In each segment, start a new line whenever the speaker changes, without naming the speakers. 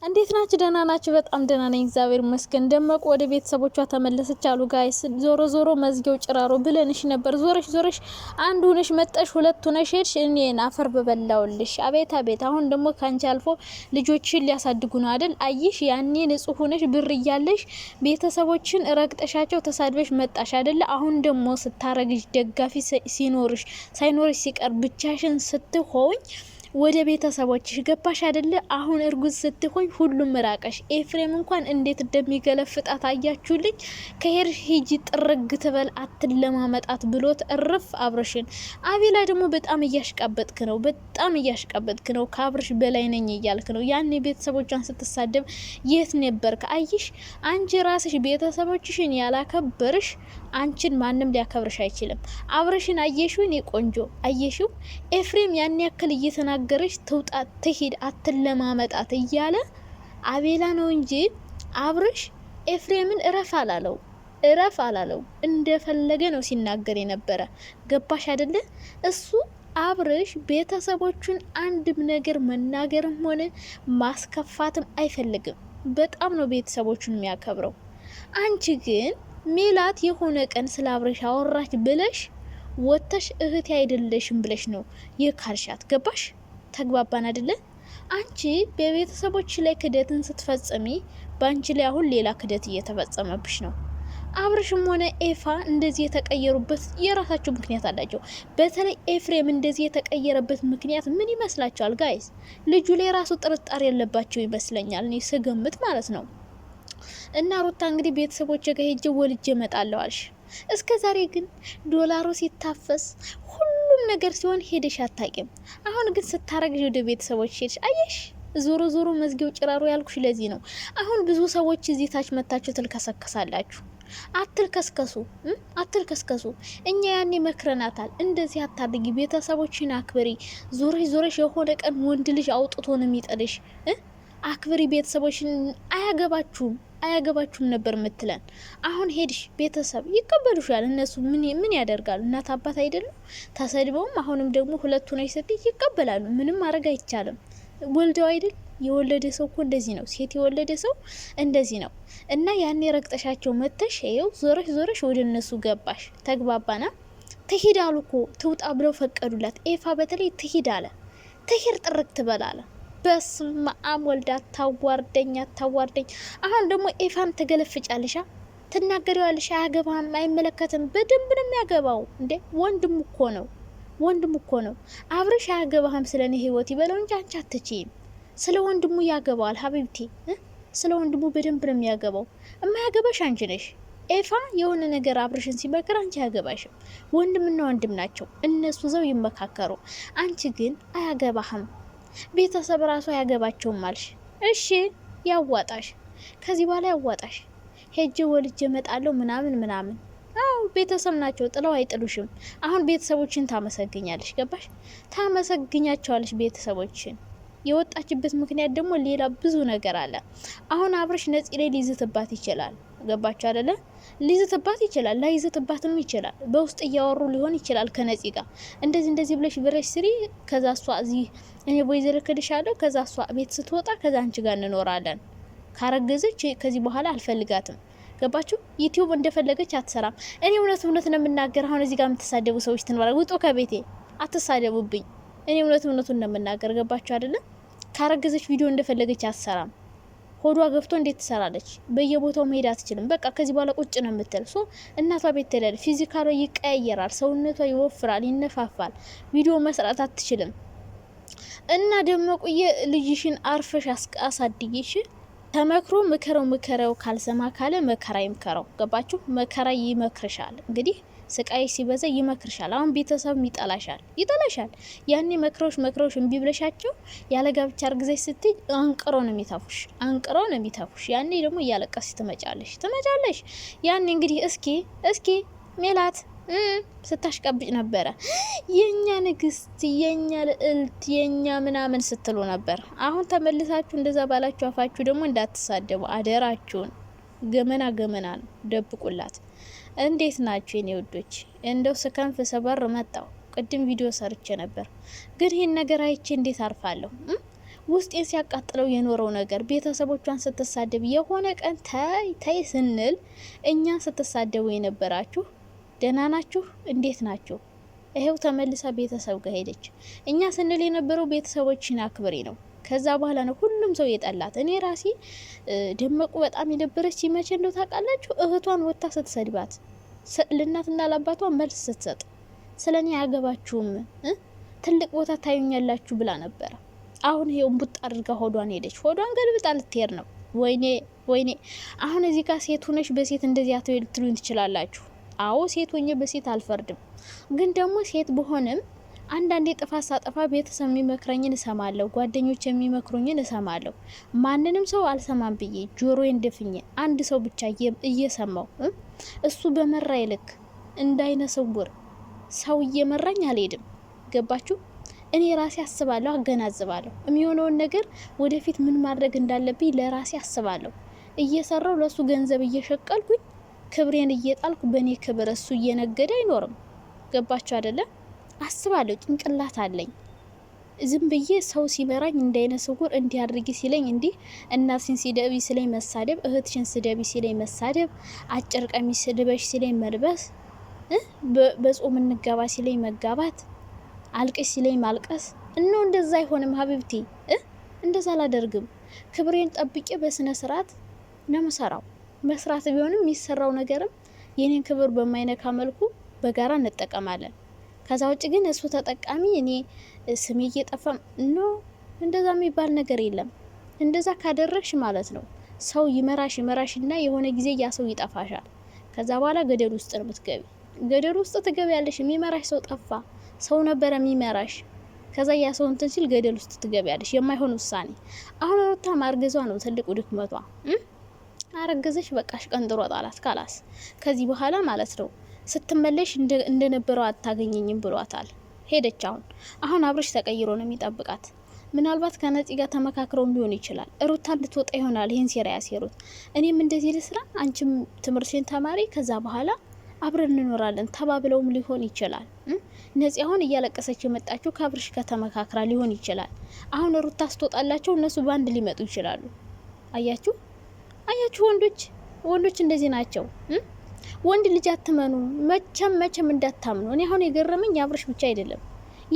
እንዴት ናችሁ? ደህና ናችሁ? በጣም ደህና ነኝ እግዚአብሔር ይመስገን። ደመቁ ወደ ቤተሰቦቿ ተመለሰች አሉ ጋይስ። ዞሮ መዝጊያው ጭራሮ ብለንሽ ነበር። ዞረሽ አንድ ሆነሽ መጣሽ፣ ሁለት ሆነሽ ሄድሽ። እኔን አፈር በበላውልሽ። አቤት አቤት! አሁን ደግሞ ካንቺ አልፎ ልጆችን ሊያሳድጉ ነው አይደል? አይሽ ያኔ ንጹህ ሆነሽ ብር እያለሽ ቤተሰቦችን ረግጠሻቸው ተሳድበሽ መጣሽ አይደል? አሁን ደግሞ ስታረግሽ ደጋፊ ሳይኖርሽ ሲቀር ብቻሽን ስትሆኝ ወደ ቤተሰቦችሽ ገባሽ አይደለ? አሁን እርጉዝ ስትሆኝ ሁሉም ራቀሽ። ኤፍሬም እንኳን እንዴት እንደሚገለፍጣት አያችሁልኝ። ከሄር ሂጂ ጥርግ ትበል አትለማመጣት ብሎት እርፍ አብርሽን። አቤላ ደግሞ በጣም እያሽቃበጥክ ነው፣ ከአብርሽ በላይ ነኝ እያልክ ነው። ያኔ ቤተሰቦቿን ስትሳደብ የት ነበርክ? አይሽ አንቺ ራስሽ ቤተሰቦችሽን ያላከበርሽ አንቺን ማንም ሊያከብርሽ አይችልም። አብርሽን አየሽው? እኔ ቆንጆ አየሽው? ኤፍሬም ያን ያክል እየተናገረች ትውጣ ትሂድ አትለማመጣት እያለ አቤላ ነው እንጂ አብርሽ ኤፍሬምን እረፍ አላለው። እንደፈለገ ነው ሲናገር የነበረ። ገባሽ አይደለ? እሱ አብርሽ ቤተሰቦቹን አንድም ነገር መናገርም ሆነ ማስከፋትም አይፈልግም። በጣም ነው ቤተሰቦቹን የሚያከብረው። አንቺ ግን ሜላት የሆነ ቀን ስለ አብርሽ አወራች ብለሽ ወተሽ እህቴ አይደለሽም ብለሽ ነው የካልሻት። ገባሽ? ተግባባን አይደለ? አንቺ በቤተሰቦች ላይ ክደትን ስትፈጽሚ በአንቺ ላይ አሁን ሌላ ክደት እየተፈጸመብሽ ነው። አብርሽም ሆነ ኤፋ እንደዚህ የተቀየሩበት የራሳቸው ምክንያት አላቸው። በተለይ ኤፍሬም እንደዚህ የተቀየረበት ምክንያት ምን ይመስላችኋል ጋይስ? ልጁ ላይ ራሱ ጥርጣሬ ያለባቸው ይመስለኛል፣ እኔ ስገምት ማለት ነው። እና ሩታ እንግዲህ ቤተሰቦች ጋር ሄጄ ወልጄ እመጣለሁ አልሽ። እስከ ዛሬ ግን ዶላሩ ሲታፈስ ሁሉም ነገር ሲሆን ሄደሽ አታቂም። አሁን ግን ስታረግሽ ወደ ቤተሰቦች ሄድሽ። አየሽ፣ ዞሮ መዝጊያው ጭራሮ ያልኩሽ ለዚህ ነው። አሁን ብዙ ሰዎች እዚህ ታች መታችሁ ትልከሰከሳላችሁ። አትልከስከሱ። እኛ ያኔ መክረናታል። እንደዚህ አታድጊ፣ ቤተሰቦችን አክብሪ። ዞረሽ የሆነ ቀን ወንድ ልጅ አውጥቶ ነው የሚጥልሽ። አክብሪ ቤተሰቦችን። አያገባችሁም ነበር ምትለን። አሁን ሄድሽ፣ ቤተሰብ ይቀበሉሻል። እነሱ ምን ያደርጋሉ? እናት አባት አይደሉም? ተሰድበውም አሁንም ደግሞ ሁለቱ ነሽ ስትይ ይቀበላሉ። ምንም ማድረግ አይቻልም። ወልደው አይደል? የወለደ ሰው እኮ እንደዚህ ነው። ሴት የወለደ ሰው እንደዚህ ነው። እና ያኔ ረግጠሻቸው መተሽ ይኸው ዞረሽ ወደ እነሱ ገባሽ። ተግባባና ትሂድ አሉ እኮ ትውጣ ብለው ፈቀዱላት። ኤፋ በተለይ ትሂድ አለ። ትሂድ ጥርቅ ትበላለ። በስመ አብ ወልድ አታዋርደኝ። አሁን ደግሞ ኤፋን ትገለፍጫለሻ፣ ትናገሪዋለሽ። አያገባም፣ አይመለከትም። በደንብ ነው የሚያገባው እንዴ! ወንድም እኮ ነው። አብርሽ አያገባህም ስለኔ ህይወት ይበለው እንጂ አንቺ አትችይም። ስለ ወንድሙ ያገባዋል ሀቢብቲ። ስለ ወንድሙ በደንብ ነው የሚያገባው። የማያገባሽ አንቺ ነሽ። ኤፋ የሆነ ነገር አብርሽን ሲመክር አንቺ አያገባሽም። ወንድምና ወንድም ናቸው፣ እነሱ ዘው ይመካከሩ። አንቺ ግን አያገባህም። ቤተሰብ ራሱ አያገባቸውም አልሽ። እሺ ያዋጣሽ፣ ከዚህ በኋላ ያዋጣሽ። ሄጄ ወልጄ እመጣለሁ ምናምን። አው ቤተሰብ ናቸው፣ ጥለው አይጥሉሽም። አሁን ቤተሰቦችን ታመሰግኛለሽ። ገባሽ? ታመሰግኛቸዋለሽ ቤተሰቦችን። የወጣችበት ምክንያት ደግሞ ሌላ ብዙ ነገር አለ። አሁን አብርሽ ነፂ ላይ ሊዝትባት ይችላል። ገባችሁ አይደለ? ሊዝትባት ይችላል፣ ላይዝትባትም ይችላል። በውስጥ እያወሩ ሊሆን ይችላል ከነፂ ጋር እንደዚህ ብለሽ ስሪ። ከዛ እሷ እዚህ እኔ ቦይ ዘልክልሻለሁ። ከዛ እሷ ቤት ስትወጣ ከዛ አንቺ ጋር እንኖራለን። ካረገዘች ከዚህ በኋላ አልፈልጋትም። ገባችሁ? ዩቲዩብ እንደፈለገች አትሰራም። እኔ እውነት ነው የምናገር። አሁን እዚህ ጋር የምትሳደቡ ሰዎች ትኖራላችሁ። ውጡ ከቤቴ፣ አትሳደቡብኝ። እኔ እውነቱን ነው የምናገር። ገባችሁ አይደለ? ካረገዘች ቪዲዮ እንደፈለገች አትሰራም። ሆዷ ገፍቶ እንዴት ትሰራለች? በየቦታው መሄድ አትችልም። በቃ ከዚህ በኋላ ቁጭ ነው የምትል። ሶ እናቷ ቤት ትሄዳለች። ፊዚካሏ ይቀያየራል፣ ሰውነቷ ይወፍራል፣ ይነፋፋል። ቪዲዮ መስራት አትችልም። እና ደመቁዬ ልጅሽን አርፈሽ አሳድጊሽ። ተመክሮ ምከረው ካልሰማ ካለ መከራ ይምከረው። ገባችሁ? መከራ ይመክርሻል። እንግዲህ ስቃይ ሲበዛ ይመክርሻል። አሁን ቤተሰብ ይጠላሻል። ያኔ መክረውሽ እምቢ ብለሻቸው ያለ ጋብቻ አርግዘሽ ስትይ አንቅሮ ነው የሚተፉሽ። ያኔ ደግሞ እያለቀስሽ ትመጫለሽ። ያኔ እንግዲህ እስኪ ሜላት ስታሽቀብጭ ነበረ። የኛ ንግስት፣ የኛ ልዕልት፣ የኛ ምናምን ስትሉ ነበር። አሁን ተመልሳችሁ እንደዛ ባላችሁ አፋችሁ ደግሞ እንዳትሳደቡ አደራችሁን። ገመና ነው፣ ደብቁላት። እንዴት ናችሁ የኔ ውዶች? እንደው ስከንፍ ሰበር መጣው። ቅድም ቪዲዮ ሰርቼ ነበር፣ ግን ይህን ነገር አይቼ እንዴት አርፋለሁ? ውስጤን ሲያቃጥለው የኖረው ነገር ቤተሰቦቿን ስትሳደብ የሆነ ቀን ታይ ስንል እኛን ስትሳደቡ የነበራችሁ ደህና ናችሁ? እንዴት ናችሁ? ይሄው ተመልሳ ቤተሰብ ጋር ሄደች። እኛ ስንል የነበረው ቤተሰቦችን አክብሬ ነው። ከዛ በኋላ ነው ሁሉም ሰው የጠላት። እኔ ራሴ ደመቁ በጣም የነበረች ሲመቼ እንደው ታውቃላችሁ፣ እህቷን ወጥታ ስትሰድባት ለእናትና ለአባቷ መልስ ስትሰጥ ስለኔ አያገባችሁም ትልቅ ቦታ ታዩኛላችሁ ብላ ነበረ። አሁን ይሄው ቡጥ አድርጋ ሆዷን ሄደች። ሆዷን ገልብጣ ልትሄድ ነው። ወይኔ አሁን እዚህ ጋር ሴት ሆነሽ በሴት እንደዚህ አትሉኝ ትችላላችሁ። አዎ ሴት ሆኜ በሴት አልፈርድም። ግን ደግሞ ሴት በሆነም አንዳንዴ ጥፋት ሳጠፋ ቤተሰብ የሚመክረኝን እሰማለሁ፣ ጓደኞች የሚመክሩኝን እሰማለሁ። ማንንም ሰው አልሰማም ብዬ ጆሮዬን ደፍኜ አንድ ሰው ብቻ እየሰማው እሱ በመራ ይልክ እንዳይነ ስውር ሰው እየመራኝ አልሄድም። ገባችሁ? እኔ ራሴ አስባለሁ፣ አገናዝባለሁ። የሚሆነውን ነገር ወደፊት ምን ማድረግ እንዳለብኝ ለራሴ አስባለሁ። እየሰራው ለሱ ገንዘብ እየሸቀልኩኝ ክብሬን እየጣልኩ በእኔ ክብር እሱ እየነገደ አይኖርም። ገባችሁ አይደለም? አስባለሁ፣ ጭንቅላት አለኝ። ዝም ብዬ ሰው ሲመራኝ እንዳይነ ስውር እንዲያድርጊ ሲለኝ እንዲህ፣ እናትሽን ሲደቢ ሲለኝ መሳደብ፣ እህትሽን ስደቢ ሲለኝ መሳደብ፣ አጭር ቀሚስ ልበሽ ሲለኝ መልበስ፣ በጾም እንጋባ ሲለኝ መጋባት፣ አልቅሽ ሲለኝ ማልቀስ። እንደዛ አይሆንም ሀቢብቲ፣ እንደዛ አላደርግም። ክብሬን ጠብቄ በስነ ስርዓት ነው የምሰራው። መስራት ቢሆንም የሚሰራው ነገርም የኔን ክብር በማይነካ መልኩ በጋራ እንጠቀማለን። ከዛ ውጭ ግን እሱ ተጠቃሚ እኔ ስሜ እየጠፋ እንደዛ የሚባል ነገር የለም። እንደዛ ካደረግሽ ማለት ነው ሰው ይመራሽና የሆነ ጊዜ ያ ሰው ይጠፋሻል። ከዛ በኋላ ገደል ውስጥ ነው የምትገቢ። ገደል ውስጥ ትገቢያለሽ። የሚመራሽ ሰው ጠፋ። ሰው ነበረ የሚመራሽ። ከዛ ያ ሰው እንትን ሲል ገደል ውስጥ ትገቢያለሽ። የማይሆን ውሳኔ። አሁን ሩታ ማርገዟ ነው ትልቁ ድክመቷ። አረገዘሽ በቃሽ፣ ቀንጥሮ ጣላት። ካላስ ከዚህ በኋላ ማለት ነው ስትመለሽ እንደነበረው አታገኘኝም ብሏታል። ሄደች። አሁን አብርሽ ተቀይሮ ነው የሚጠብቃት። ምናልባት ከነፂ ጋር ተመካክረው ሊሆን ይችላል። ሩታ ልትወጣ ይሆናል ይሄን ሴራ ያሴሩት። እኔም እንደዚህ ልስራ፣ አንቺም ትምህርትሽን ተማሪ፣ ከዛ በኋላ አብረን እንኖራለን ተባብለውም ሊሆን ይችላል። ነፂ አሁን እያለቀሰች የመጣችው ከአብርሽ ጋር ተመካክራ ሊሆን ይችላል። አሁን ሩታ ስትወጣላቸው እነሱ ባንድ ሊመጡ ይችላሉ። አያችሁ ወንዶች እንደዚህ ናቸው። ወንድ ልጅ አትመኑ፣ መቼም እንዳታምኑ። እኔ አሁን የገረመኝ የአብርሽ ብቻ አይደለም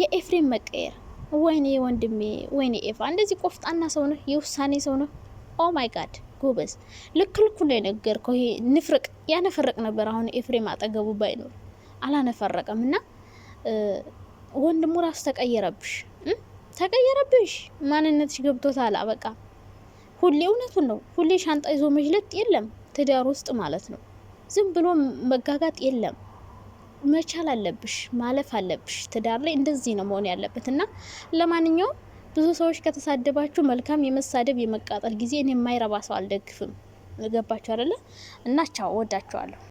የኤፍሬም መቀየር። ወይኔ ወንድሜ፣ ወይኔ ኤፋ፣ እንደዚህ ቆፍጣና ሰው ነው፣ የውሳኔ ሰው ነው። ኦ ማይ ጋድ ጎበዝ፣ ልክ ላይ ነገርከው። ይሄ ንፍርቅ ያነፈረቅ ነበር። አሁን ኤፍሬም አጠገቡ ባይኖር አላነፈረቀም። እና ወንድሙ ራሱ ተቀየረብሽ፣ ማንነትሽ ገብቶታል። በቃ ሁሌ እውነቱን ነው። ሁሌ ሻንጣ ይዞ መጅለጥ የለም ትዳር ውስጥ ማለት ነው። ዝም ብሎ መጋጋጥ የለም። መቻል አለብሽ፣ ማለፍ አለብሽ። ትዳር ላይ እንደዚህ ነው መሆን ያለበት። እና ለማንኛውም ብዙ ሰዎች ከተሳደባችሁ መልካም የመሳደብ የመቃጠል ጊዜ። እኔ የማይረባ ሰው አልደግፍም። ገባችሁ አይደለ? እና ቻው፣ ወዳችኋለሁ።